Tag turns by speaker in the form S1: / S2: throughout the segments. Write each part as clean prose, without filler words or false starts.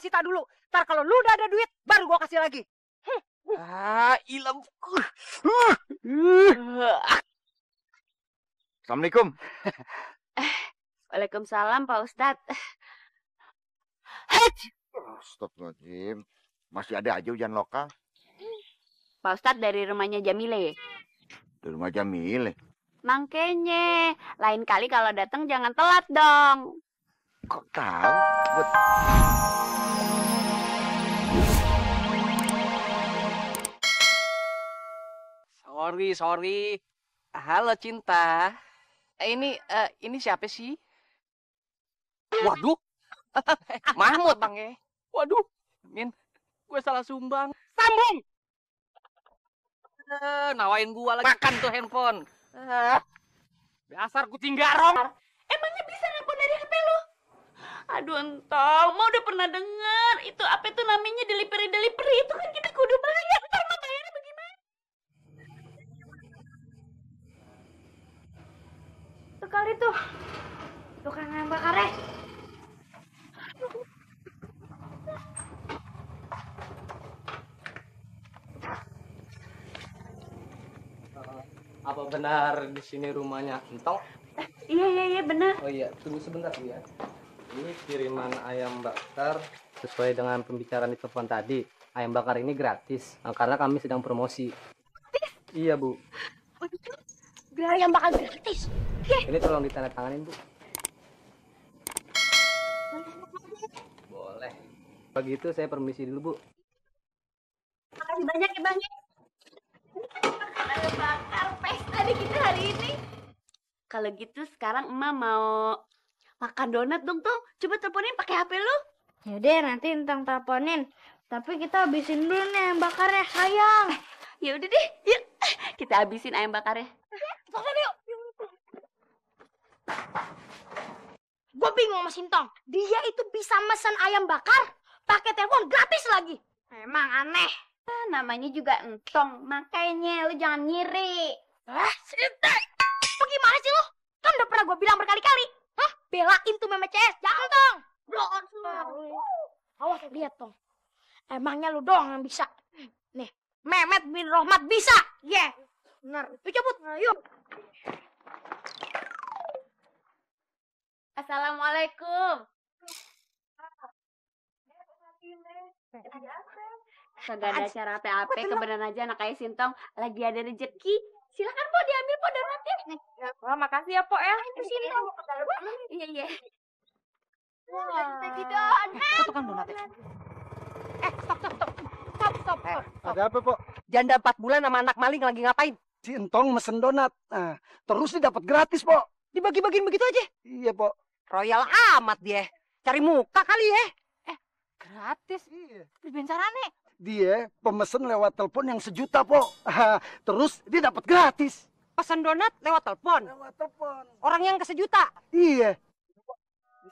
S1: gua sita dulu. Ntar kalau lu udah ada duit, baru gua kasih lagi.
S2: Ilem.
S3: Assalamualaikum.
S4: Waalaikumsalam, Pak Ustadz.
S3: Astagfirullahaladzim. Masih ada aja hujan lokal.
S4: Pak Ustadz dari rumahnya Jamile.
S3: Di rumah Jamil.
S4: Makanya, lain kali kalau datang jangan telat dong.
S3: Kok tahu?
S2: Sorry. Halo Cinta. Ini siapa sih? Waduh. Mahmud bang ya. Waduh. Min, gue salah sumbang.
S1: Sambung.
S2: Nawain gua lagi makan tuh handphone.
S1: Dasar kucing garong.
S4: Emangnya bisa nelpon dari HP lu? Aduh, entong, mau udah pernah dengar itu apa itu namanya delivery itu kan kita kudu bayar. Ntar mah bayarnya bagaimana? Tuh kali tuh tukang ayam bakarnya.
S2: Apa benar di sini rumahnya Entong?
S4: Iya benar.
S2: Oh iya, tunggu sebentar Bu ya. Ini kiriman ayam bakar sesuai dengan pembicaraan di telepon tadi. Ayam bakar ini gratis karena kami sedang promosi. Iya Bu.
S4: Ayam bakar gratis.
S2: Ini tolong ditandatanganin Bu. Boleh. Begitu saya permisi dulu Bu.
S4: Makasih banyak ya Bang. Ayam bakar pesta di kita hari ini. Kalau gitu sekarang emak mau makan donat dong tuh. Coba teleponin pakai HP lu.
S5: Yaudah nanti Entang teleponin. Tapi kita habisin dulu nih ayam bakarnya, sayang.
S4: Ya udah deh, yuk kita habisin ayam bakarnya.
S5: Yuk. Gue bingung sama Sintong. Dia itu bisa mesen ayam bakar pakai telepon gratis lagi. Emang aneh.
S4: Namanya juga Entong, makanya lu jangan ngiri.
S5: Sintong. Bagaimana sih lu? Kan udah pernah gue bilang berkali-kali. Hah? Belain tuh Meme CS. Jangan dong. Awas lihat dong. Emangnya lu doang yang bisa. Nih, Mehmet bin Rohmat bisa. Yeah. Benar. Yuk cabut. Yuk.
S4: Assalamualaikum. Kagak ada acara apa-apa, kebenaran aja anak ayah Sintong lagi ada rezeki. Silakan Po diambil Po donatnya.
S5: Wah, makasih ya, Po ya.
S4: Sintong. Iya.
S1: Tukang donat. Stop.
S6: Ada apa, Pok?
S1: Janda 4 bulan sama anak maling lagi ngapain?
S6: Si Entong mesen donat. Nah, terus dia dapat gratis, Pok.
S1: Dibagi-bagiin begitu aja.
S6: Iya, Pok.
S1: Royal amat dia. Cari muka kali ya. Gratis.
S6: Iya.
S1: Bencarane.
S6: Dia pemesen lewat telepon yang 1 juta, Pok. Terus dia dapat gratis.
S1: Pesan donat lewat telepon.
S6: Lewat telepon.
S1: Orang yang ke-1 juta.
S6: Iya.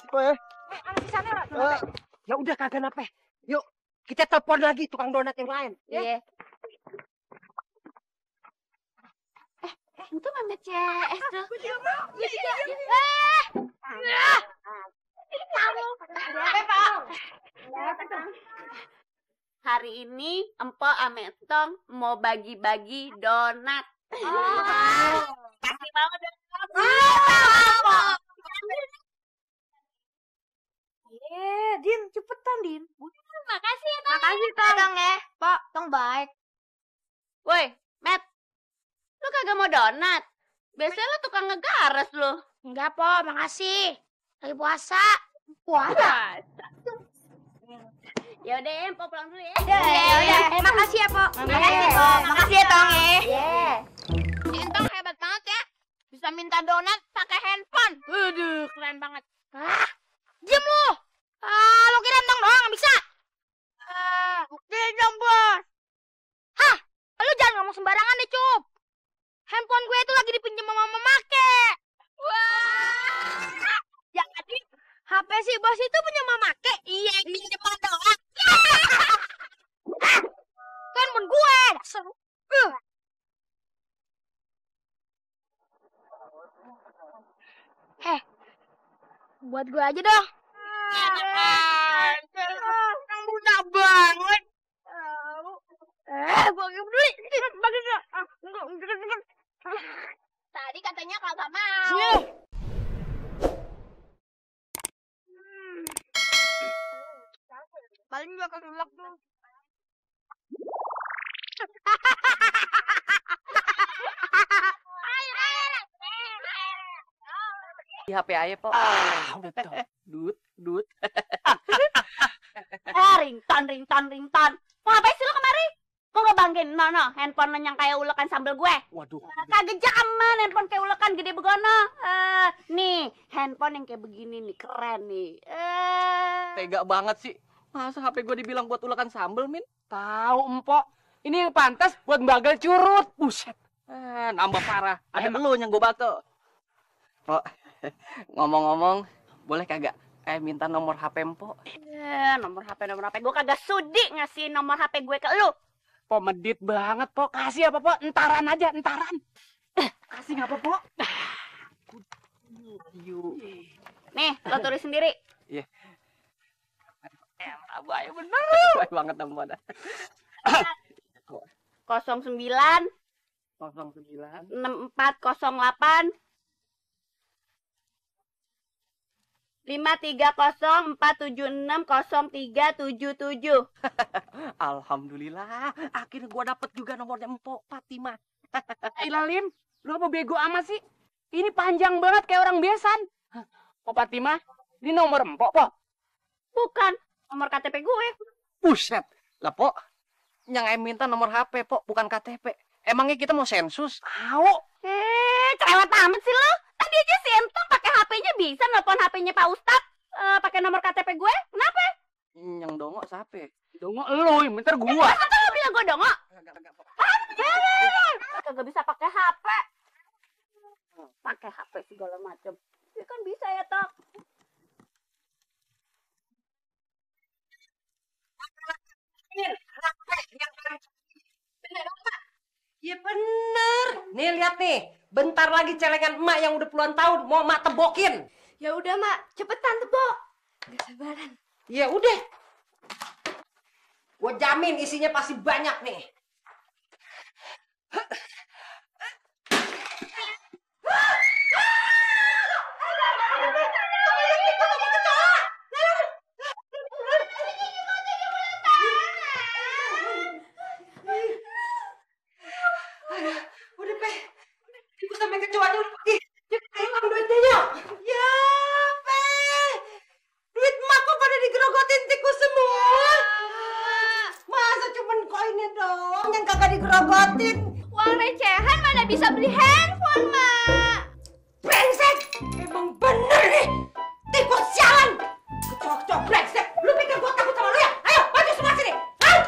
S6: Pak ya.
S1: Anak di sana donatnya. Ya udah kagak nape. Yuk, kita telepon lagi tukang donat yang lain.
S4: Iya. Itu Mehmet CS tuh. Hari ini Empok ame Entong mau bagi-bagi donat. Kasih banget donat.
S5: Din, cepetan, Din.
S4: Makasih ya, Tong.
S5: Makasih, Tong ya. Pak, Tong baik.
S4: Woi, Met. Lu kagak mau donat? Biasanya lu tukang ngegaras lu.
S5: Enggak, Po, makasih. Lagi puasa. Puasa.
S4: Ya udah, Empok pulang dulu ya.
S5: Udah. Makasih ya, Po.
S4: Makasih, Po.
S5: Makasih ya, Tong ya.
S4: Si Entong hebat banget ya. Bisa minta donat pakai handphone.
S5: Waduh, keren banget. Diam lu. Lu kira Entong doang yang bisa? Buktiin dong, Bos. Hah? Lu jangan ngomong sembarangan deh, Cup. Handphone gue itu lagi dipinjam sama Mama Make.
S4: Wah.
S5: Jadi, HP si Bos itu punya Mama Make. Iya, pinjam doang. Itu handphone gue. Dasar lu. Buat gue aja dong. Gua gak peduli. Bagi gak? Tadi katanya kagak mau. Paling gua keselak tuh.
S2: Di HP aja, Pok.
S1: Udah tuh.
S2: Dut.
S5: Rington. Mau ngapain sih lo kemari? Mau ngebanggain mana handphone yang kayak ulekan sambal gue?
S1: Waduh.
S5: Kagak zaman handphone kayak ulekan gede begono. Nih, handphone yang kayak begini nih, keren nih.
S2: Tega banget sih. Masa HP gue dibilang buat ulekan sambel, Min?
S1: Tahu empok. Ini yang pantas buat bagal curut. Buset.
S2: Nambah parah. Ada lu yang gue batu. Pok, ngomong-ngomong, boleh kagak minta nomor HP Empok?
S5: Nomor HP gue kagak sudi ngasih nomor HP gue ke lu.
S1: Po medit banget, Po. Kasih apa, Po? Entaran aja, entaran. Kasih nggak apa, Po?
S5: Nih, lo tulis sendiri.
S2: Iya. Baik bener. Baik banget nomornya.
S5: 09
S2: 09
S5: 6408 53047603777.
S2: Alhamdulillah, akhirnya gua dapet juga nomornya Empok Fatimah.
S1: Ilalim, lu apa bego amat sih? Ini panjang banget kayak orang besan. Po Fatimah, ini nomor empok, Po.
S5: Bukan, nomor KTP gue.
S2: Buset. Lah, Pok, yang minta nomor HP, Pok, bukan KTP. Emangnya kita mau sensus?
S1: Tahu.
S5: Cerewet amat sih lo. Tadi aja si Entong pakai HP-nya bisa nelpon HP-nya Pak Ustad. Pakai nomor KTP gue. Kenapa?
S2: Yang dongo siapa?
S1: Dongo lu, yang bentar gua.
S5: Masa lo bilang gue dongo? Kagak bisa pakai HP. Pakai HP segala macam. Ya kan bisa ya, Tok.
S1: Ya bener. Nih lihat nih, bentar lagi celengan emak yang udah puluhan tahun mau emak tebokin.
S5: Ya udah, Mak. Cepetan tebok. Gak sabaran.
S1: Ya udah. Gua jamin isinya pasti banyak nih. Udah, Pe. Ibu sampai kecoanya udah pergi. Cepat hilang duitnya, yuk. Ya, Pe. Duit emak kok pada digerogotin tikus semua. Masa cuman koinnya dong yang kagak digerogotin.
S5: Uang recehan mana bisa beli handphone, Mak.
S1: Brengsek. Emang bener nih. Tikus sialan. Kecoak-kecoak brengsek. Lu pikir gua takut sama lu ya? Ayo, maju semua sini. Hah?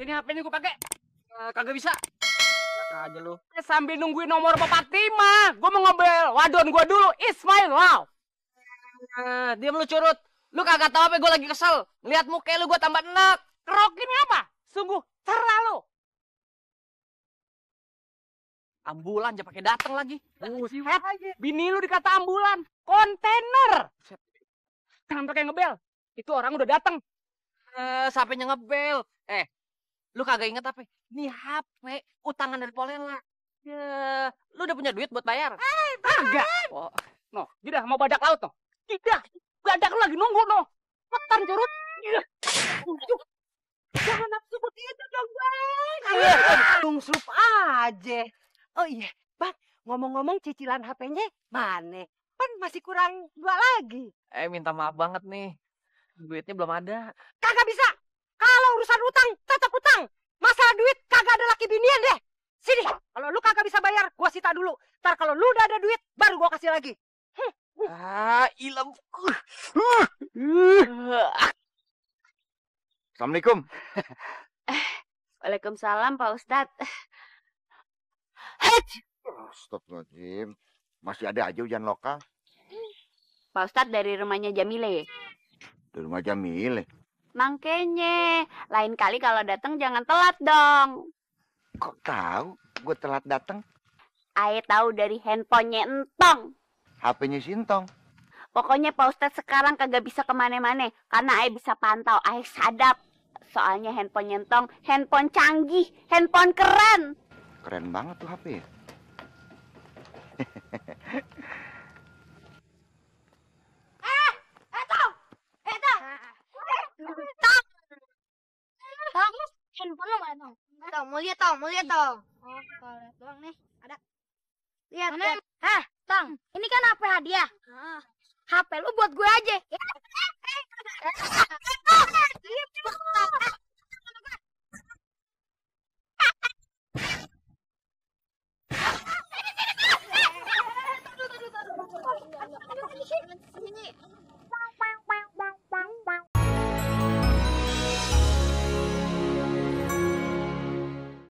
S1: Ini HP-nya gue pakai.
S2: Kagak bisa. Kagak aja lu.
S1: Sambil nungguin nomor Bapak Fatimah. Gue mau ngebel wadon gue dulu. Ismail, wow.
S2: Diam lu curut. Lu kagak tahu apa gue lagi kesel. Lihat muka lu gue tambah enak.
S1: Kerokin apa? Sungguh terlalu.
S2: Ambulan aja pakai datang lagi.
S1: Buset, bini lu dikata ambulan. Kontainer. Jangan pakai ngebel. Itu orang udah datang.
S2: Siapa yang ngebel? Lu kagak inget apa? Ini HP utangan dari Polela. Ya, lu udah punya duit buat bayar?
S1: Kagak.
S2: Oh,
S1: Noh, tidak mau badak laut noh. Tidak. Badak lu lagi nunggu noh. Petan curut. Jangan nafsu begitu dong, Bang. Lungsrup aja. Oh iya, Bang. Ngomong-ngomong cicilan HP-nya mana? Kan masih kurang 2 lagi.
S2: minta maaf banget nih. Duitnya belum ada.
S1: Kagak bisa. Kalau urusan utang, tetap utang. Masalah duit kagak ada laki binian deh. Sini, kalau lu kagak bisa bayar, gua sita dulu. Ntar kalau lu udah ada duit, baru gua kasih lagi.
S2: Ilem.
S3: Assalamualaikum.
S5: Waalaikumsalam, Pak Ustad.
S3: Astagfirullahaladzim. Masih ada aja hujan lokal.
S5: Pak Ustad dari rumahnya Jamile.
S3: Di rumah Jamil.
S5: Mangkenya, lain kali kalau datang jangan telat dong.
S3: Kok tahu gue telat datang?
S5: Ae tahu dari handphonenya Entong.
S3: HP-nya Sintong.
S4: Pokoknya Pak Ustadz sekarang kagak bisa kemana-mana karena Ayah bisa pantau, Ayah sadap. Soalnya handphone nyentong, handphone canggih, handphone keren.
S3: Keren banget tuh HP ya.
S5: Handphone lo mana Tong? Tong, mau lihat Tong, mau lihat Tong. Oh, kalau lihat doang nih, ada. Lihat, lihat. Hah, Tong, ini kan HP hadiah. HP lu buat gue aja.